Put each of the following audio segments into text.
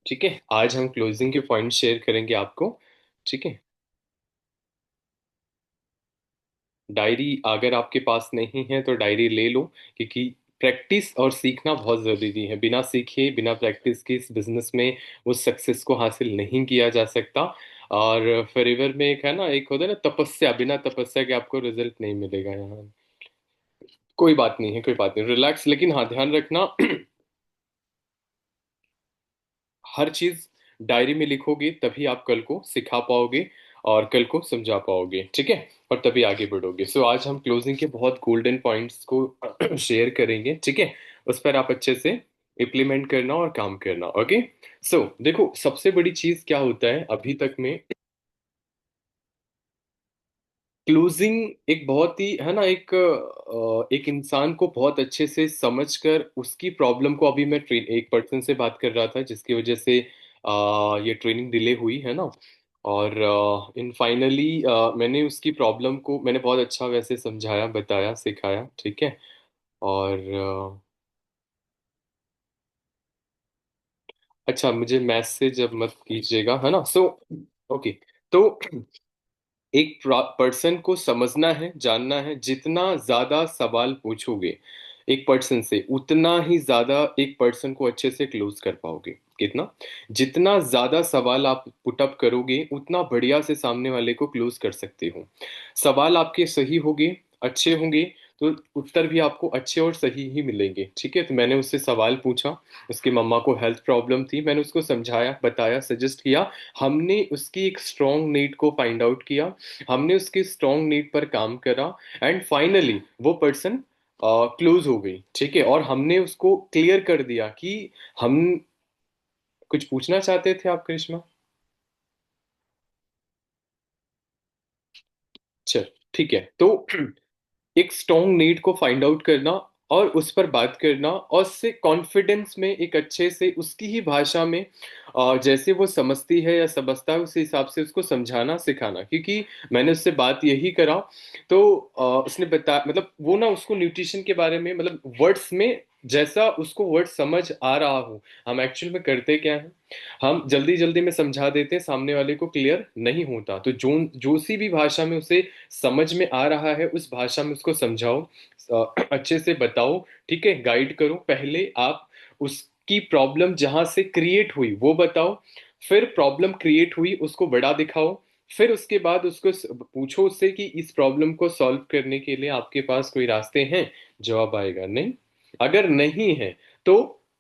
ठीक है, आज हम क्लोजिंग के पॉइंट शेयर करेंगे आपको। ठीक है। डायरी अगर आपके पास नहीं है तो डायरी ले लो, क्योंकि प्रैक्टिस और सीखना बहुत जरूरी है। बिना सीखे बिना प्रैक्टिस के इस बिजनेस में उस सक्सेस को हासिल नहीं किया जा सकता। और फॉरएवर में एक है ना, एक होता है ना तपस्या, बिना तपस्या के आपको रिजल्ट नहीं मिलेगा यहाँ। कोई बात नहीं है, कोई बात नहीं, रिलैक्स। लेकिन हाँ, ध्यान रखना हर चीज डायरी में लिखोगे तभी आप कल को सिखा पाओगे और कल को समझा पाओगे। ठीक है। और तभी आगे बढ़ोगे। सो आज हम क्लोजिंग के बहुत गोल्डन पॉइंट्स को शेयर करेंगे। ठीक है। उस पर आप अच्छे से इम्प्लीमेंट करना और काम करना। ओके। सो देखो, सबसे बड़ी चीज क्या होता है अभी तक में, क्लोजिंग एक बहुत ही है ना, एक इंसान को बहुत अच्छे से समझकर उसकी प्रॉब्लम को, अभी मैं ट्रेन एक पर्सन से बात कर रहा था जिसकी वजह से ये ट्रेनिंग डिले हुई है ना। और इन फाइनली मैंने उसकी प्रॉब्लम को मैंने बहुत अच्छा वैसे समझाया, बताया, सिखाया। ठीक है। और अच्छा, मुझे मैसेज अब मत कीजिएगा, है ना। So okay. तो एक पर्सन को समझना है, जानना है, जितना ज्यादा सवाल पूछोगे एक पर्सन से उतना ही ज्यादा एक पर्सन को अच्छे से क्लोज कर पाओगे। कितना? जितना ज्यादा सवाल आप पुटअप करोगे उतना बढ़िया से सामने वाले को क्लोज कर सकते हो। सवाल आपके सही होंगे, अच्छे होंगे, तो उत्तर भी आपको अच्छे और सही ही मिलेंगे। ठीक है। तो मैंने उससे सवाल पूछा। उसकी मम्मा को हेल्थ प्रॉब्लम थी, मैंने उसको समझाया, बताया, सजेस्ट किया। हमने उसकी एक स्ट्रॉन्ग नीड को फाइंड आउट किया। हमने उसकी स्ट्रॉन्ग नीड पर काम करा। एंड फाइनली वो पर्सन क्लोज हो गई। ठीक है। और हमने उसको क्लियर कर दिया कि हम कुछ पूछना चाहते थे आप, करिश्मा? चल, ठीक है। तो एक स्ट्रॉन्ग नीड को फाइंड आउट करना और उस पर बात करना और उससे कॉन्फिडेंस में एक अच्छे से उसकी ही भाषा में जैसे वो समझती है या समझता है उस हिसाब से उसको समझाना सिखाना। क्योंकि मैंने उससे बात यही करा, तो उसने बता मतलब वो ना उसको न्यूट्रिशन के बारे में, मतलब वर्ड्स में जैसा उसको वर्ड समझ आ रहा हो। हम एक्चुअल में करते क्या है, हम जल्दी जल्दी में समझा देते हैं, सामने वाले को क्लियर नहीं होता। तो जो जो सी भी भाषा में उसे समझ में आ रहा है उस भाषा में उसको समझाओ, अच्छे से बताओ। ठीक है। गाइड करो। पहले आप उसकी प्रॉब्लम जहां से क्रिएट हुई वो बताओ, फिर प्रॉब्लम क्रिएट हुई उसको बड़ा दिखाओ, फिर उसके बाद उसको पूछो उससे कि इस प्रॉब्लम को सॉल्व करने के लिए आपके पास कोई रास्ते हैं। जवाब आएगा नहीं। अगर नहीं है तो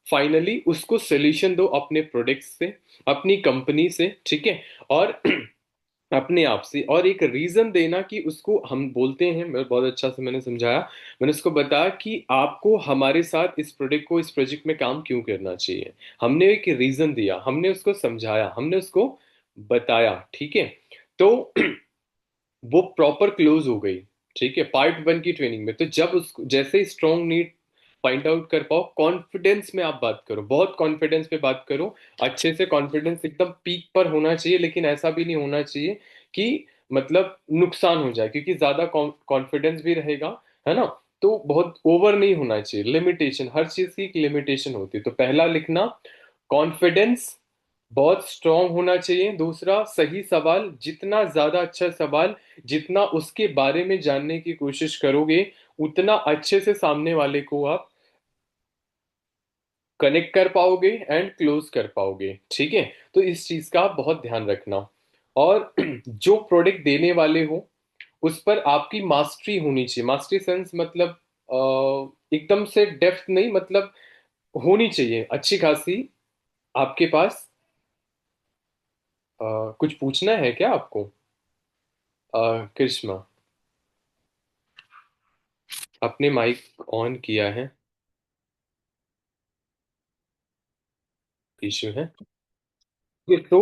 फाइनली उसको सोल्यूशन दो अपने प्रोडक्ट से, अपनी कंपनी से। ठीक है। और अपने आप से, और एक रीजन देना कि उसको हम बोलते हैं, मैं बहुत अच्छा से मैंने समझाया। मैंने उसको बताया कि आपको हमारे साथ इस प्रोडक्ट को, इस प्रोजेक्ट में काम क्यों करना चाहिए। हमने एक रीजन दिया, हमने उसको समझाया, हमने उसको बताया। ठीक है। तो वो प्रॉपर क्लोज हो गई। ठीक है। पार्ट 1 की ट्रेनिंग में तो जब उसको जैसे स्ट्रॉन्ग नीड फाइंड आउट कर पाओ, कॉन्फिडेंस में आप बात करो, बहुत कॉन्फिडेंस में बात करो। अच्छे से कॉन्फिडेंस एकदम पीक पर होना चाहिए, लेकिन ऐसा भी नहीं होना चाहिए कि मतलब नुकसान हो जाए, क्योंकि ज्यादा कॉन्फिडेंस भी रहेगा, है ना। तो बहुत ओवर नहीं होना चाहिए। लिमिटेशन, हर चीज की एक लिमिटेशन होती है। तो पहला लिखना, कॉन्फिडेंस बहुत स्ट्रांग होना चाहिए। दूसरा, सही सवाल, जितना ज्यादा अच्छा सवाल, जितना उसके बारे में जानने की कोशिश करोगे उतना अच्छे से सामने वाले को आप कनेक्ट कर पाओगे एंड क्लोज कर पाओगे। ठीक है। तो इस चीज का आप बहुत ध्यान रखना। और जो प्रोडक्ट देने वाले हो उस पर आपकी मास्टरी होनी चाहिए। मास्टरी सेंस मतलब एकदम से डेप्थ नहीं, मतलब होनी चाहिए अच्छी खासी आपके पास। कुछ पूछना है क्या आपको? करिश्मा, आपने माइक ऑन किया है? इश्यू है ये तो।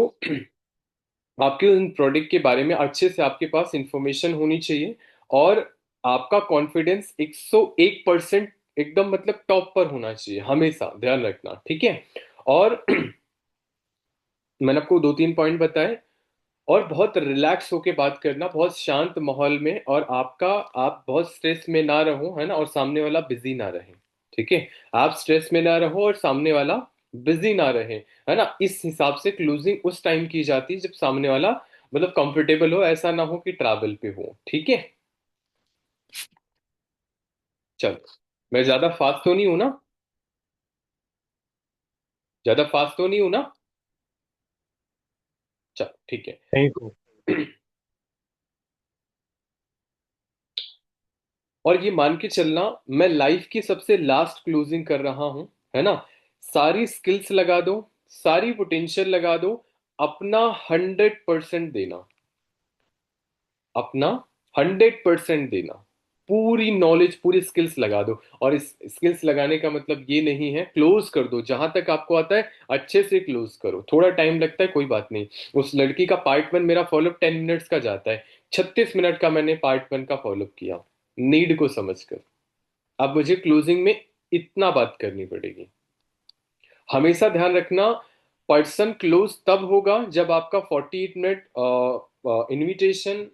आपके उन प्रोडक्ट के बारे में अच्छे से आपके पास इंफॉर्मेशन होनी चाहिए। और आपका कॉन्फिडेंस 101% एकदम मतलब टॉप पर होना चाहिए, हमेशा ध्यान रखना। ठीक है। और मैंने आपको 2-3 पॉइंट बताए। और बहुत रिलैक्स होके बात करना, बहुत शांत माहौल में, और आप बहुत स्ट्रेस में ना रहो, है ना, और सामने वाला बिजी ना रहे। ठीक है। आप स्ट्रेस में ना रहो और सामने वाला बिजी ना रहे, है ना। इस हिसाब से क्लोजिंग उस टाइम की जाती है जब सामने वाला मतलब कंफर्टेबल हो, ऐसा ना हो कि ट्रैवल पे हो, ठीक है। चलो, मैं ज्यादा फास्ट तो नहीं हूं ना? ज्यादा फास्ट तो नहीं हूं ना? चलो ठीक है। Thank you. और ये मान के चलना, मैं लाइफ की सबसे लास्ट क्लोजिंग कर रहा हूं, है ना। सारी स्किल्स लगा दो, सारी पोटेंशियल लगा दो, अपना 100% देना, अपना 100% देना, पूरी नॉलेज पूरी स्किल्स लगा दो। और इस स्किल्स लगाने का मतलब ये नहीं है क्लोज कर दो, जहां तक आपको आता है अच्छे से क्लोज करो। थोड़ा टाइम लगता है कोई बात नहीं। उस लड़की का पार्ट 1 मेरा फॉलोअप 10 मिनट्स का जाता है, 36 मिनट का मैंने पार्ट 1 का फॉलोअप किया, नीड को समझकर। अब मुझे क्लोजिंग में इतना बात करनी पड़ेगी। हमेशा ध्यान रखना, पर्सन क्लोज तब होगा जब आपका 48 मिनट इनविटेशन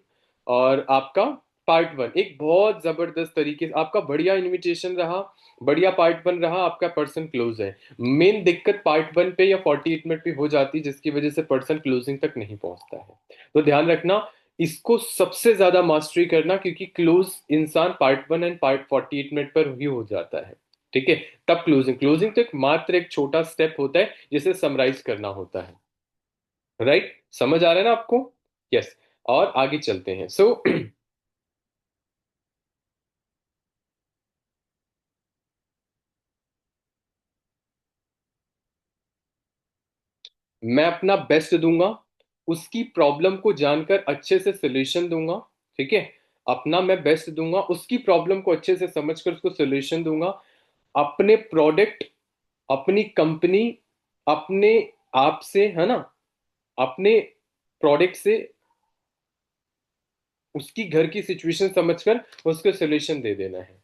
और आपका पार्ट 1 एक बहुत जबरदस्त तरीके से, आपका बढ़िया इनविटेशन रहा, बढ़िया पार्ट 1 रहा, आपका पर्सन क्लोज है। मेन दिक्कत पार्ट 1 पे या 48 मिनट पे हो जाती है, जिसकी वजह से पर्सन क्लोजिंग तक नहीं पहुंचता है। तो ध्यान रखना, इसको सबसे ज्यादा मास्टरी करना, क्योंकि क्लोज इंसान पार्ट 1 एंड पार्ट 48 मिनट पर ही हो जाता है, ठीक है। तब क्लोजिंग, क्लोजिंग तो एक मात्र एक छोटा स्टेप होता है जिसे समराइज करना होता है, राइट। समझ आ रहा है ना आपको? यस। और आगे चलते हैं। सो मैं अपना बेस्ट दूंगा, उसकी प्रॉब्लम को जानकर अच्छे से सोल्यूशन दूंगा, ठीक है। अपना मैं बेस्ट दूंगा, उसकी प्रॉब्लम को अच्छे से समझकर उसको सोल्यूशन दूंगा। अपने प्रोडक्ट, अपनी कंपनी, अपने आप से, है ना, अपने प्रोडक्ट से उसकी घर की सिचुएशन समझकर उसको सोल्यूशन दे देना है।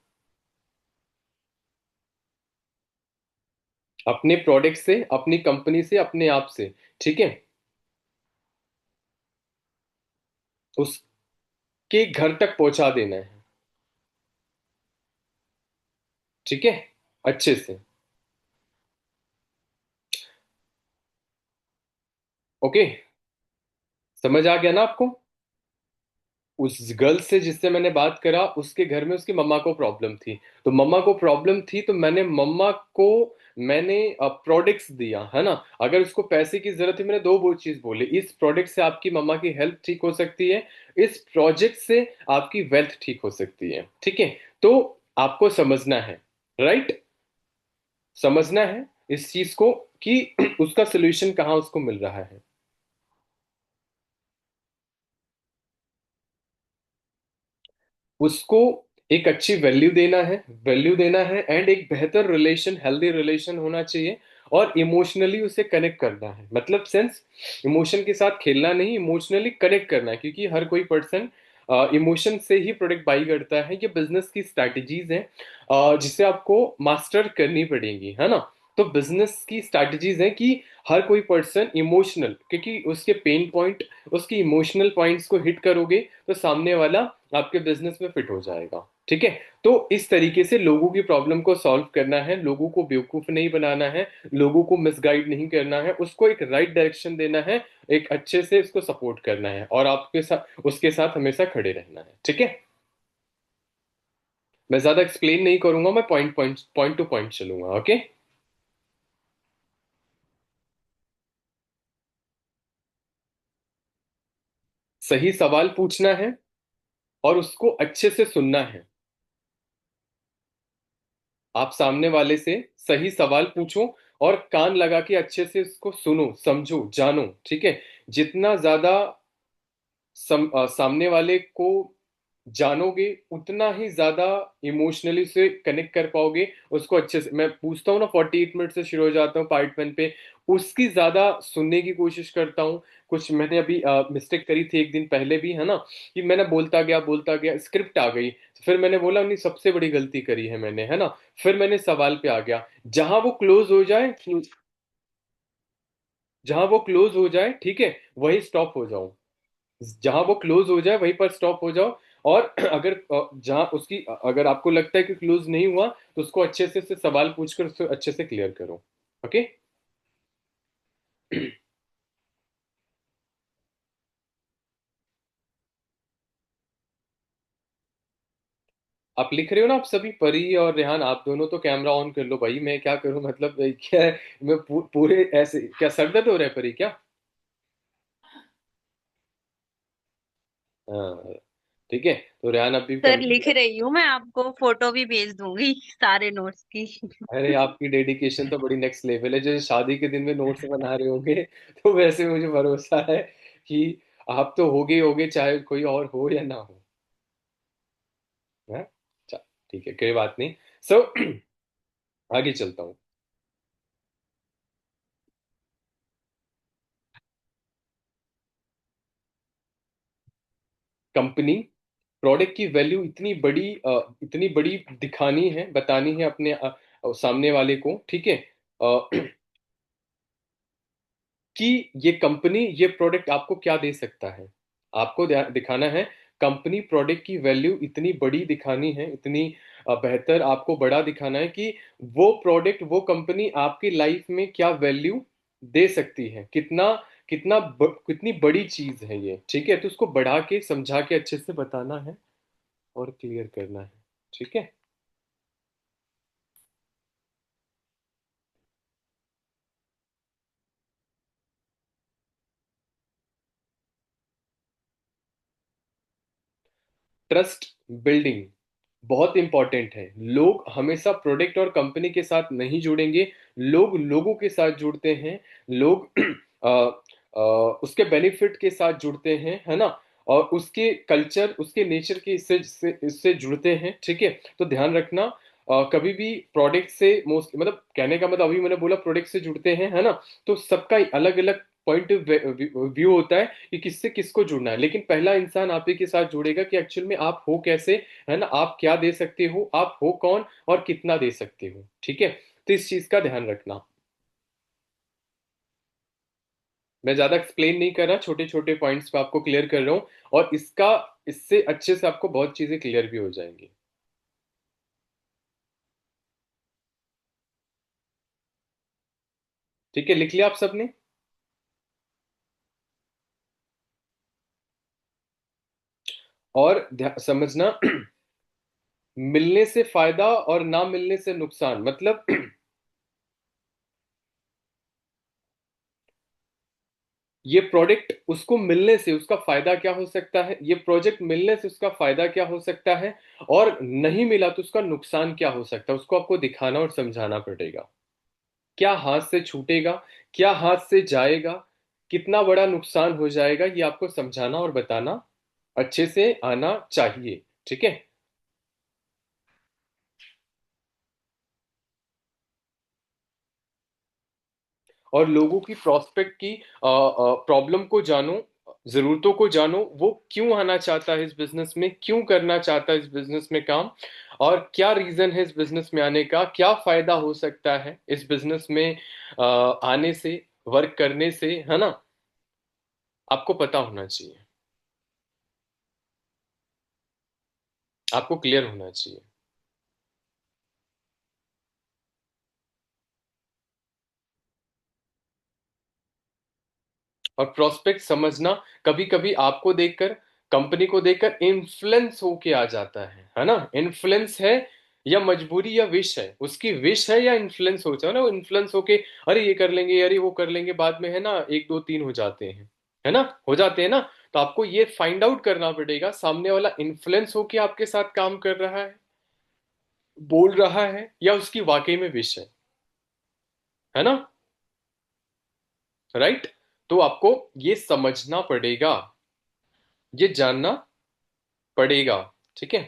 अपने प्रोडक्ट से, अपनी कंपनी से, अपने आप से, ठीक है, उसके घर तक पहुंचा देना है, ठीक है, अच्छे से। ओके, समझ आ गया ना आपको? उस गर्ल से जिससे मैंने बात करा, उसके घर में उसकी मम्मा को प्रॉब्लम थी। तो मम्मा को प्रॉब्लम थी तो मैंने मम्मा को मैंने प्रोडक्ट्स दिया, है ना। अगर उसको पैसे की जरूरत है, मैंने दो वो चीज बोले, इस प्रोडक्ट से आपकी मम्मा की हेल्थ ठीक हो सकती है, इस प्रोजेक्ट से आपकी वेल्थ ठीक हो सकती है, ठीक है। तो आपको समझना है, राइट, समझना है इस चीज को कि उसका सोल्यूशन कहाँ उसको मिल रहा है। उसको एक अच्छी वैल्यू देना है, वैल्यू देना है, एंड एक बेहतर रिलेशन, हेल्दी रिलेशन होना चाहिए। और इमोशनली उसे कनेक्ट करना है, मतलब सेंस, इमोशन के साथ खेलना नहीं, इमोशनली कनेक्ट करना है, क्योंकि हर कोई पर्सन इमोशन से ही प्रोडक्ट बाई करता है। ये बिजनेस की स्ट्रैटेजीज हैं जिसे आपको मास्टर करनी पड़ेगी, है ना। तो बिजनेस की स्ट्रैटेजीज हैं कि हर कोई पर्सन इमोशनल, क्योंकि उसके पेन पॉइंट, उसकी इमोशनल पॉइंट्स को हिट करोगे तो सामने वाला आपके बिजनेस में फिट हो जाएगा, ठीक है। तो इस तरीके से लोगों की प्रॉब्लम को सॉल्व करना है, लोगों को बेवकूफ नहीं बनाना है, लोगों को मिसगाइड नहीं करना है, उसको एक राइट डायरेक्शन देना है, एक अच्छे से उसको सपोर्ट करना है, और आपके साथ उसके साथ हमेशा खड़े रहना है, ठीक है। मैं ज्यादा एक्सप्लेन नहीं करूंगा, मैं point point point two point चलूंगा, ओके। सही सवाल पूछना है और उसको अच्छे से सुनना है। आप सामने वाले से सही सवाल पूछो और कान लगा के अच्छे से उसको सुनो, समझो, जानो, ठीक है। जितना ज्यादा सामने वाले को जानोगे, उतना ही ज्यादा इमोशनली से कनेक्ट कर पाओगे उसको अच्छे से। मैं पूछता हूँ ना, 48 मिनट से शुरू हो जाता हूँ पार्ट 1 पे, उसकी ज्यादा सुनने की कोशिश करता हूँ। कुछ मैंने अभी मिस्टेक करी थी एक दिन पहले भी, है ना, कि मैंने बोलता गया, स्क्रिप्ट आ गई, फिर मैंने बोला नहीं, सबसे बड़ी गलती करी है मैंने, है ना। फिर मैंने सवाल पे आ गया, जहां वो क्लोज हो जाए, जहां वो क्लोज हो जाए, ठीक है, वही स्टॉप हो जाओ। जहां वो क्लोज हो जाए वहीं पर स्टॉप हो जाओ। और अगर जहां उसकी अगर आपको लगता है कि क्लोज नहीं हुआ, तो उसको अच्छे से सवाल पूछकर उसको अच्छे से क्लियर करो, ओके। आप लिख रहे हो ना, आप सभी, परी और रेहान, आप दोनों तो कैमरा ऑन कर लो भाई, मैं क्या करूं, मतलब क्या है, मैं पूरे ऐसे, क्या सर दर्द हो रहा है परी क्या? हाँ, ठीक है। तो रेहान अभी सर कंप्लीट। लिख रही हूँ, मैं आपको फोटो भी भेज दूंगी सारे नोट्स की। अरे आपकी डेडिकेशन तो बड़ी नेक्स्ट लेवल है, जैसे शादी के दिन में नोट्स बना रहे होगे तो वैसे मुझे भरोसा है कि आप तो होगे चाहे कोई और हो या ना हो। हाँ, चल, ठीक है, कोई बात नहीं। सो आगे चलता हूँ। कंपनी प्रोडक्ट की वैल्यू इतनी बड़ी दिखानी है, बतानी है अपने सामने वाले को, ठीक है, कि ये कंपनी, ये प्रोडक्ट आपको क्या दे सकता है। आपको दिखाना है, कंपनी प्रोडक्ट की वैल्यू इतनी बड़ी दिखानी है, इतनी बेहतर आपको बड़ा दिखाना है कि वो प्रोडक्ट, वो कंपनी आपकी लाइफ में क्या वैल्यू दे सकती है, कितनी बड़ी चीज है ये, ठीक है। तो उसको बढ़ा के समझा के अच्छे से बताना है और क्लियर करना है, ठीक है। ट्रस्ट बिल्डिंग बहुत इंपॉर्टेंट है। लोग हमेशा प्रोडक्ट और कंपनी के साथ नहीं जुड़ेंगे, लोग लोगों के साथ जुड़ते हैं। लोग अ, उसके बेनिफिट के साथ जुड़ते हैं, है ना, और उसके कल्चर, उसके नेचर के इससे जुड़ते हैं, ठीक है। तो ध्यान रखना, कभी भी प्रोडक्ट से मोस्ट, मतलब कहने का मतलब, अभी मैंने बोला प्रोडक्ट से जुड़ते हैं, है ना, तो सबका अलग अलग पॉइंट व्यू होता है कि किससे किसको जुड़ना है, लेकिन पहला इंसान आप ही के साथ जुड़ेगा कि एक्चुअल में आप हो कैसे, है ना, आप क्या दे सकते हो, आप हो कौन और कितना दे सकते हो, ठीक है। तो इस चीज का ध्यान रखना। मैं ज्यादा एक्सप्लेन नहीं कर रहा, छोटे छोटे पॉइंट्स पे आपको क्लियर कर रहा हूँ, और इससे अच्छे से आपको बहुत चीजें क्लियर भी हो जाएंगी। ठीक है, लिख लिया आप सबने? और समझना, मिलने से फायदा और ना मिलने से नुकसान, मतलब ये प्रोडक्ट उसको मिलने से उसका फायदा क्या हो सकता है, ये प्रोजेक्ट मिलने से उसका फायदा क्या हो सकता है, और नहीं मिला तो उसका नुकसान क्या हो सकता है, उसको आपको दिखाना और समझाना पड़ेगा। क्या हाथ से छूटेगा, क्या हाथ से जाएगा, कितना बड़ा नुकसान हो जाएगा, ये आपको समझाना और बताना अच्छे से आना चाहिए, ठीक है। और लोगों की प्रोस्पेक्ट की प्रॉब्लम को जानो, जरूरतों को जानो, वो क्यों आना चाहता है इस बिजनेस में, क्यों करना चाहता है इस बिजनेस में काम, और क्या रीजन है इस बिजनेस में आने का, क्या फायदा हो सकता है इस बिजनेस में आने से, वर्क करने से, है ना, आपको पता होना चाहिए, आपको क्लियर होना चाहिए। और प्रोस्पेक्ट समझना, कभी कभी आपको देखकर, कंपनी को देखकर इन्फ्लुएंस होके आ जाता है ना, इन्फ्लुएंस है या मजबूरी या विश है, उसकी विश है या इन्फ्लुएंस हो जाए ना, वो इन्फ्लुएंस होके अरे ये कर लेंगे, अरे वो कर लेंगे, बाद में है ना, एक दो तीन हो जाते हैं, है ना, हो जाते हैं ना। तो आपको ये फाइंड आउट करना पड़ेगा, सामने वाला इन्फ्लुएंस होके आपके साथ काम कर रहा है, बोल रहा है, या उसकी वाकई में विश है ना, राइट। तो आपको ये समझना पड़ेगा, ये जानना पड़ेगा, ठीक है।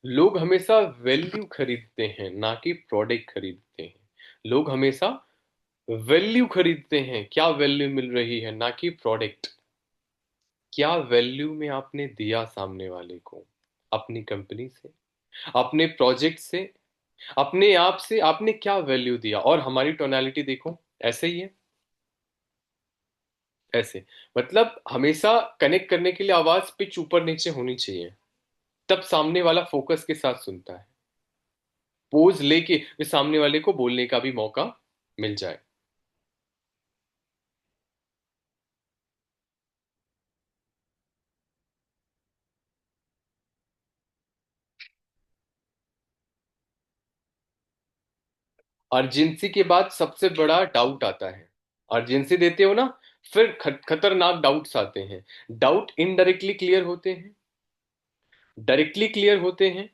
लोग हमेशा वैल्यू खरीदते हैं, ना कि प्रोडक्ट खरीदते हैं। लोग हमेशा वैल्यू खरीदते हैं, क्या वैल्यू मिल रही है, ना कि प्रोडक्ट। क्या वैल्यू में आपने दिया सामने वाले को, अपनी कंपनी से, अपने प्रोजेक्ट से, अपने आप से आपने क्या वैल्यू दिया। और हमारी टोनालिटी देखो, ऐसे ही है, ऐसे, मतलब हमेशा कनेक्ट करने के लिए आवाज पिच ऊपर नीचे होनी चाहिए, तब सामने वाला फोकस के साथ सुनता है। पोज लेके फिर सामने वाले को बोलने का भी मौका मिल जाए। अर्जेंसी के बाद सबसे बड़ा डाउट आता है। अर्जेंसी देते हो ना, फिर खतरनाक डाउट्स आते हैं। डाउट इनडायरेक्टली क्लियर होते हैं, डायरेक्टली क्लियर होते हैं।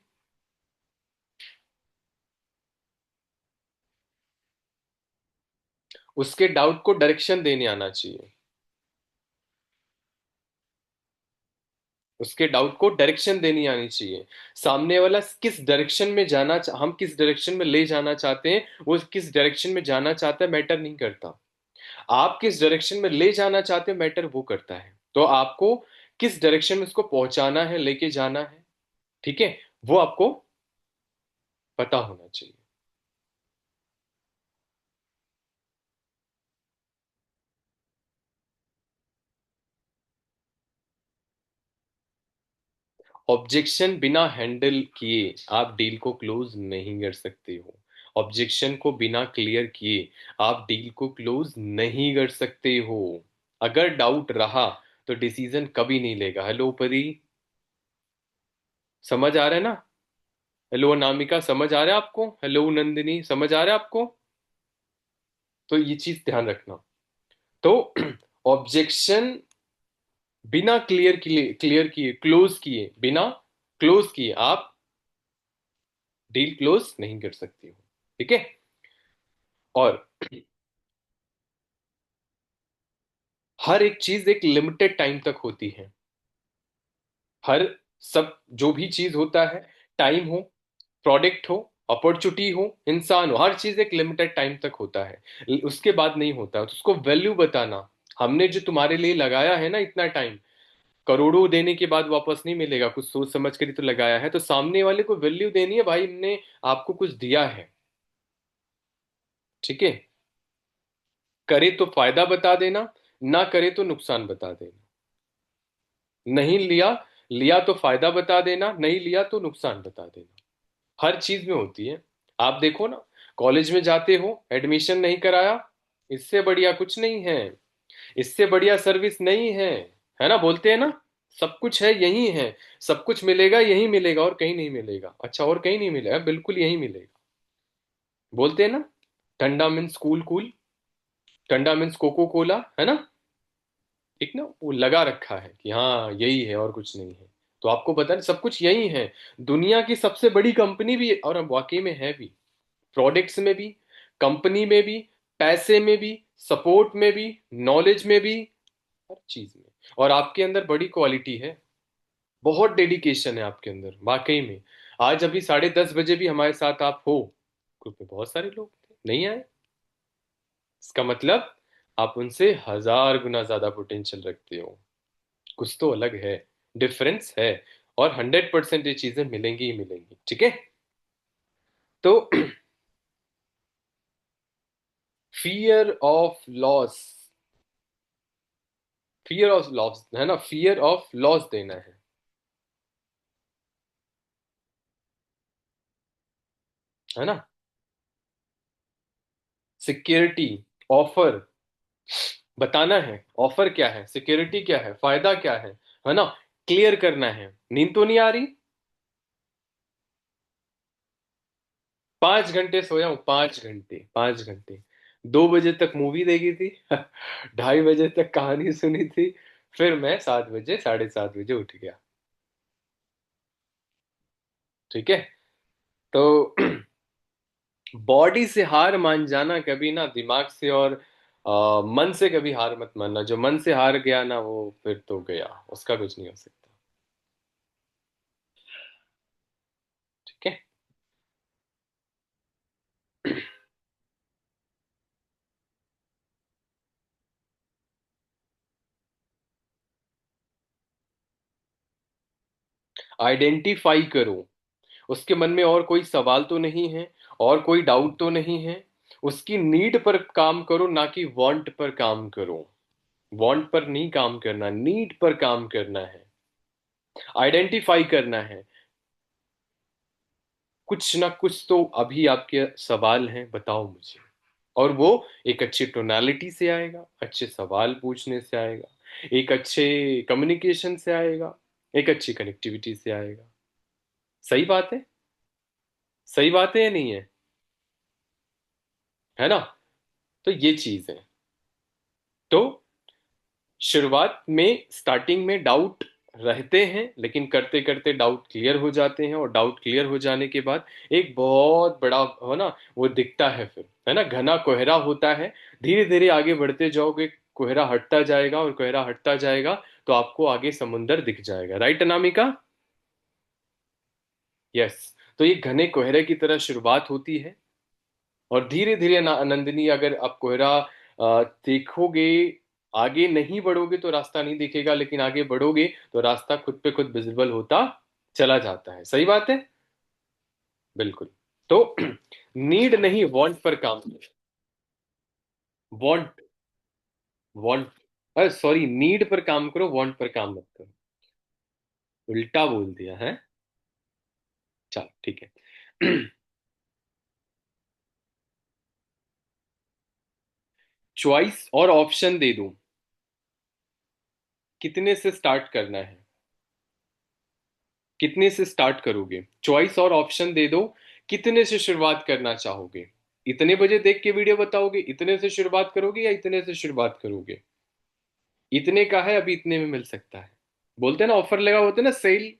उसके डाउट को डायरेक्शन देने आना चाहिए। उसके डाउट को डायरेक्शन देनी आनी चाहिए। सामने वाला किस डायरेक्शन में हम किस डायरेक्शन में ले जाना चाहते हैं, वो किस डायरेक्शन में जाना चाहता है मैटर नहीं करता। आप किस डायरेक्शन में ले जाना चाहते हैं मैटर वो करता है। तो आपको किस डायरेक्शन में उसको पहुंचाना है, लेके जाना है, ठीक है, वो आपको पता होना चाहिए। ऑब्जेक्शन बिना हैंडल किए आप डील को क्लोज नहीं कर सकते हो। ऑब्जेक्शन को बिना क्लियर किए आप डील को क्लोज नहीं कर सकते हो। अगर डाउट रहा तो डिसीजन कभी नहीं लेगा। हेलो परी, समझ आ रहा है ना? हेलो अनामिका, समझ आ रहा है आपको? हेलो नंदिनी, समझ आ रहा है आपको? तो ये चीज ध्यान रखना। तो ऑब्जेक्शन बिना क्लियर किए क्लोज किए, बिना क्लोज किए आप डील क्लोज नहीं कर सकती हो, ठीक है। और हर एक चीज एक लिमिटेड टाइम तक होती है। हर सब जो भी चीज होता है, टाइम हो, प्रोडक्ट हो, अपॉर्चुनिटी हो, इंसान हो, हर चीज एक लिमिटेड टाइम तक होता है, उसके बाद नहीं होता। तो उसको वैल्यू बताना। हमने जो तुम्हारे लिए लगाया है ना इतना टाइम, करोड़ों देने के बाद वापस नहीं मिलेगा, कुछ सोच समझ कर ही तो लगाया है। तो सामने वाले को वैल्यू देनी है, भाई हमने आपको कुछ दिया है, ठीक है। करे तो फायदा बता देना, ना करे तो नुकसान बता देना। नहीं लिया, लिया तो फायदा बता देना, नहीं लिया तो नुकसान बता देना। हर चीज में होती है। आप देखो ना, कॉलेज में जाते हो, एडमिशन नहीं कराया, इससे बढ़िया कुछ नहीं है, इससे बढ़िया सर्विस नहीं है ना? बोलते हैं ना, सब कुछ है यही है, सब कुछ मिलेगा यही मिलेगा और कहीं नहीं मिलेगा। अच्छा, और कहीं नहीं मिलेगा? बिल्कुल यही मिलेगा। बोलते हैं ना, ठंडा मीन्स कूल कूल, ठंडा मीन्स कोको कोला, है ना? एक ना वो लगा रखा है कि हाँ यही है और कुछ नहीं है। तो आपको पता नहीं, सब कुछ यही है। दुनिया की सबसे बड़ी कंपनी भी, और अब वाकई में है भी, प्रोडक्ट्स में भी, कंपनी में भी, पैसे में भी, सपोर्ट में भी, नॉलेज में भी, हर चीज में। और आपके अंदर बड़ी क्वालिटी है, बहुत डेडिकेशन है आपके अंदर वाकई में। आज अभी 10:30 बजे भी हमारे साथ आप हो, ग्रुप में बहुत सारे लोग थे नहीं आए, इसका मतलब आप उनसे 1000 गुना ज्यादा पोटेंशियल रखते हो। कुछ तो अलग है, डिफरेंस है। और 100% ये चीजें मिलेंगी ही मिलेंगी, ठीक है। तो fear of loss, fear of loss है ना, फियर ऑफ लॉस देना है ना। सिक्योरिटी, ऑफर बताना है, ऑफर क्या है, सिक्योरिटी क्या है, फायदा क्या है ना, क्लियर करना है। नींद तो नहीं आ रही? 5 घंटे सोया हूं, 5 घंटे, 5 घंटे। 2 बजे तक मूवी देखी थी, 2:30 बजे तक कहानी सुनी थी, फिर मैं 7 बजे, 7:30 बजे उठ गया, ठीक है। तो बॉडी से हार मान जाना कभी ना, दिमाग से और मन से कभी हार मत मानना। जो मन से हार गया ना, वो फिर तो गया, उसका कुछ नहीं हो सकता, ठीक है। आइडेंटिफाई करो, उसके मन में और कोई सवाल तो नहीं है, और कोई डाउट तो नहीं है। उसकी नीड पर काम करो, ना कि वांट पर काम करो। वांट पर नहीं काम करना, नीड पर काम करना है, आइडेंटिफाई करना है। कुछ ना कुछ तो अभी आपके सवाल हैं, बताओ मुझे। और वो एक अच्छी टोनालिटी से आएगा, अच्छे सवाल पूछने से आएगा, एक अच्छे कम्युनिकेशन से आएगा, एक अच्छी कनेक्टिविटी से आएगा। सही बात है, सही बात है या नहीं है? है ना? तो ये चीज है। तो शुरुआत में स्टार्टिंग में डाउट रहते हैं, लेकिन करते करते डाउट क्लियर हो जाते हैं, और डाउट क्लियर हो जाने के बाद एक बहुत बड़ा हो ना, वो दिखता है फिर, है ना, घना कोहरा होता है। धीरे धीरे आगे बढ़ते जाओगे, कोहरा हटता जाएगा, और कोहरा हटता जाएगा तो आपको आगे समुंदर दिख जाएगा। राइट अनामिका? यस। तो ये घने कोहरे की तरह शुरुआत होती है, और धीरे धीरे नंदिनी, अगर आप कोहरा देखोगे, आगे नहीं बढ़ोगे तो रास्ता नहीं दिखेगा, लेकिन आगे बढ़ोगे तो रास्ता खुद पे खुद विजिबल होता चला जाता है। सही बात है? बिल्कुल। तो नीड नहीं, वांट पर काम करो। वांट, वांट, अरे सॉरी, नीड पर काम करो, वांट पर काम मत करो। उल्टा बोल दिया है। चलो ठीक है। चॉइस और ऑप्शन दे दूं, कितने से स्टार्ट करना है? कितने से स्टार्ट करोगे? चॉइस और ऑप्शन दे दो, कितने से शुरुआत करना चाहोगे? इतने बजे देख के वीडियो बताओगे, इतने से शुरुआत करोगे, या इतने से शुरुआत करोगे? इतने का है, अभी इतने में मिल सकता है। बोलते हैं ना, ऑफर लगा होता है ना, सेल।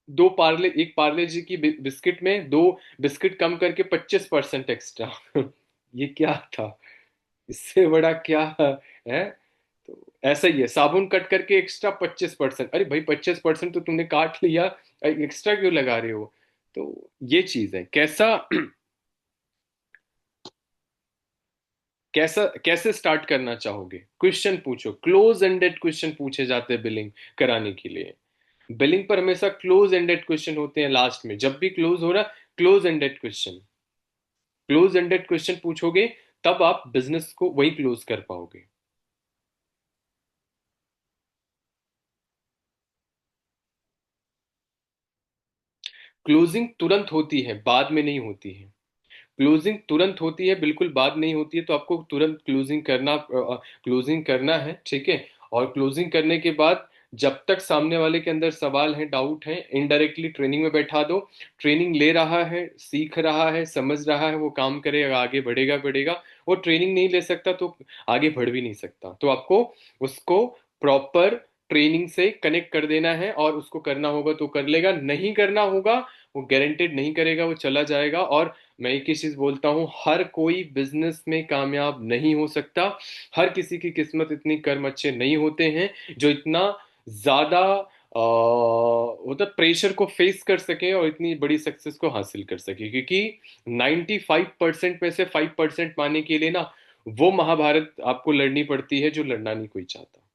दो पार्ले, एक पार्ले जी की बिस्किट में दो बिस्किट कम करके 25% एक्स्ट्रा। ये क्या था? इससे बड़ा क्या है? तो ऐसा ही है, साबुन कट करके एक्स्ट्रा 25%। अरे भाई, 25% तो तुमने काट लिया, एक्स्ट्रा क्यों लगा रहे हो? तो ये चीज है। कैसा कैसा कैसे स्टार्ट करना चाहोगे? क्वेश्चन पूछो, क्लोज एंडेड क्वेश्चन पूछे जाते हैं बिलिंग कराने के लिए। बिलिंग पर हमेशा क्लोज एंडेड क्वेश्चन होते हैं लास्ट में, जब भी क्लोज हो रहा, close ended question. Close ended question पूछोगे, तब आप बिजनेस को वही क्लोज कर पाओगे। क्लोजिंग तुरंत होती है, बाद में नहीं होती है। क्लोजिंग तुरंत होती है, बिल्कुल बाद नहीं होती है। तो आपको तुरंत क्लोजिंग करना है, ठीक है। और क्लोजिंग करने के बाद, जब तक सामने वाले के अंदर सवाल है, डाउट है, इनडायरेक्टली ट्रेनिंग में बैठा दो। ट्रेनिंग ले रहा है, सीख रहा है, समझ रहा है, वो काम करेगा, आगे बढ़ेगा बढ़ेगा। वो ट्रेनिंग नहीं ले सकता तो आगे बढ़ भी नहीं सकता। तो आपको उसको प्रॉपर ट्रेनिंग से कनेक्ट कर देना है, और उसको करना होगा तो कर लेगा, नहीं करना होगा, वो गारंटेड नहीं करेगा, वो चला जाएगा। और मैं एक ही चीज बोलता हूँ, हर कोई बिजनेस में कामयाब नहीं हो सकता। हर किसी की किस्मत इतनी कर्म अच्छे नहीं होते हैं जो इतना ज्यादा मतलब प्रेशर को फेस कर सके और इतनी बड़ी सक्सेस को हासिल कर सके। क्योंकि 95% में से 5% पाने के लिए ना, वो महाभारत आपको लड़नी पड़ती है जो लड़ना नहीं कोई चाहता।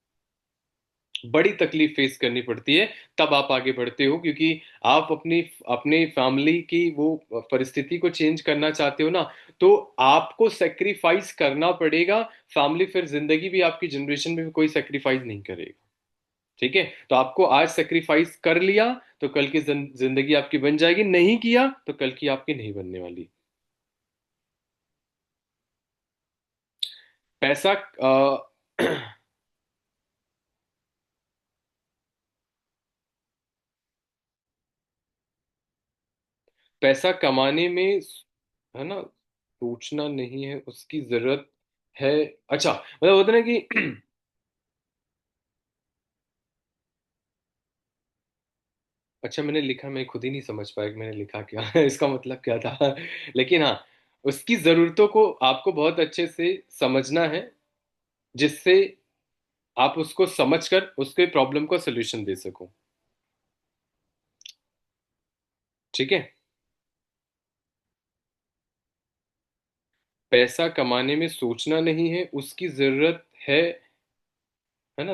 बड़ी तकलीफ फेस करनी पड़ती है, तब आप आगे बढ़ते हो। क्योंकि आप अपनी अपने फैमिली की वो परिस्थिति को चेंज करना चाहते हो ना, तो आपको सेक्रीफाइस करना पड़ेगा। फैमिली फिर जिंदगी भी, आपकी जनरेशन में भी कोई सेक्रीफाइस नहीं करेगा। ठीक है? तो आपको आज सेक्रीफाइस कर लिया, तो कल की जिंदगी आपकी बन जाएगी, नहीं किया तो कल की आपकी नहीं बनने वाली। पैसा पैसा कमाने में, है ना, सोचना नहीं है, उसकी जरूरत है। अच्छा, मतलब होता है ना कि अच्छा, मैंने लिखा, मैं खुद ही नहीं समझ पाया कि मैंने लिखा क्या है, इसका मतलब क्या था। लेकिन हाँ, उसकी जरूरतों को आपको बहुत अच्छे से समझना है, जिससे आप उसको समझकर उसके प्रॉब्लम का सलूशन दे सको। ठीक है? पैसा कमाने में सोचना नहीं है, उसकी जरूरत है ना,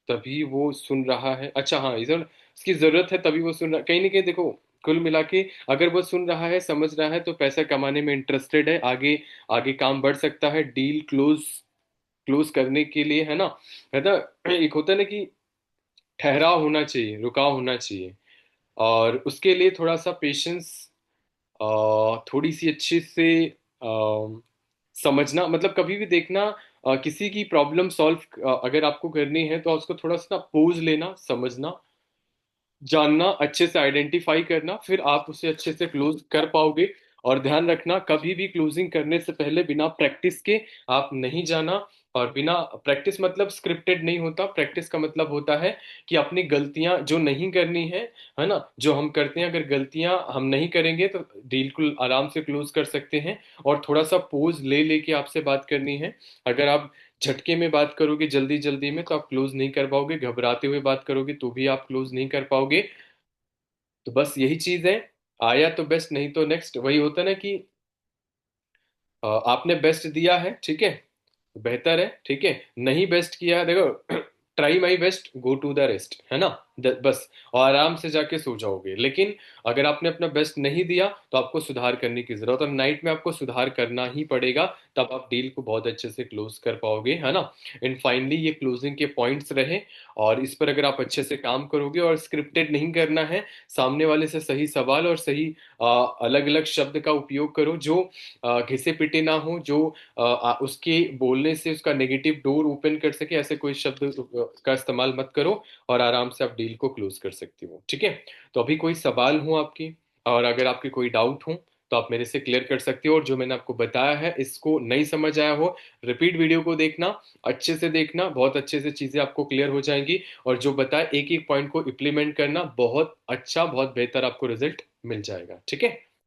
तभी वो सुन रहा है। अच्छा हाँ, इधर उसकी जरूरत है तभी वो सुन रहा, कहीं ना कहीं देखो, कुल मिला के, अगर वो सुन रहा है, समझ रहा है, तो पैसा कमाने में इंटरेस्टेड है, आगे आगे काम बढ़ सकता है, डील क्लोज क्लोज करने के लिए, है ना। है ना? एक होता है ना कि ठहराव होना चाहिए, रुकाव होना चाहिए। और उसके लिए थोड़ा सा पेशेंस, थोड़ी सी अच्छे से समझना, मतलब कभी भी देखना, किसी की प्रॉब्लम सॉल्व अगर आपको करनी है तो उसको थोड़ा सा पोज लेना, समझना, जानना, अच्छे से आइडेंटिफाई करना, फिर आप उसे अच्छे से क्लोज कर पाओगे। और ध्यान रखना, कभी भी क्लोजिंग करने से पहले बिना प्रैक्टिस के आप नहीं जाना। और बिना प्रैक्टिस मतलब स्क्रिप्टेड नहीं होता, प्रैक्टिस का मतलब होता है कि अपनी गलतियां जो नहीं करनी है ना, जो हम करते हैं, अगर गलतियां हम नहीं करेंगे तो डील को आराम से क्लोज कर सकते हैं। और थोड़ा सा पोज ले लेके आपसे बात करनी है। अगर आप झटके में बात करोगे जल्दी जल्दी में तो आप क्लोज नहीं कर पाओगे, घबराते हुए बात करोगे तो भी आप क्लोज नहीं कर पाओगे। तो बस यही चीज है। आया तो बेस्ट, नहीं तो नेक्स्ट, वही होता है ना कि आपने बेस्ट दिया है, ठीक है, बेहतर है, ठीक है, नहीं बेस्ट किया है, देखो try my best, go to the rest, है ना। बस, और आराम से जाके सो जाओगे। लेकिन अगर आपने अपना बेस्ट नहीं दिया तो आपको सुधार करने की जरूरत है, और नाइट में आपको सुधार करना ही पड़ेगा, तब आप डील को बहुत अच्छे से क्लोज कर पाओगे, है ना। एंड फाइनली ये क्लोजिंग के पॉइंट्स रहे, और इस पर अगर आप अच्छे से काम करोगे, और स्क्रिप्टेड नहीं करना है, सामने वाले से सही सवाल और सही अलग अलग शब्द का उपयोग करो, जो घिसे पिटे ना हो, जो उसके बोलने से उसका नेगेटिव डोर ओपन कर सके, ऐसे कोई शब्द का इस्तेमाल मत करो, और आराम से आप डील को क्लोज कर सकती हो, ठीक है। तो अभी कोई सवाल हो आपकी, और अगर आपकी कोई डाउट हो तो आप मेरे से क्लियर कर सकते हो। और जो मैंने आपको बताया है, इसको नहीं समझ आया हो, रिपीट वीडियो को देखना, अच्छे से देखना, बहुत अच्छे से चीजें आपको क्लियर हो जाएंगी। और जो बताया, एक एक पॉइंट को इम्प्लीमेंट करना, बहुत अच्छा, बहुत बेहतर आपको रिजल्ट मिल जाएगा, ठीक है।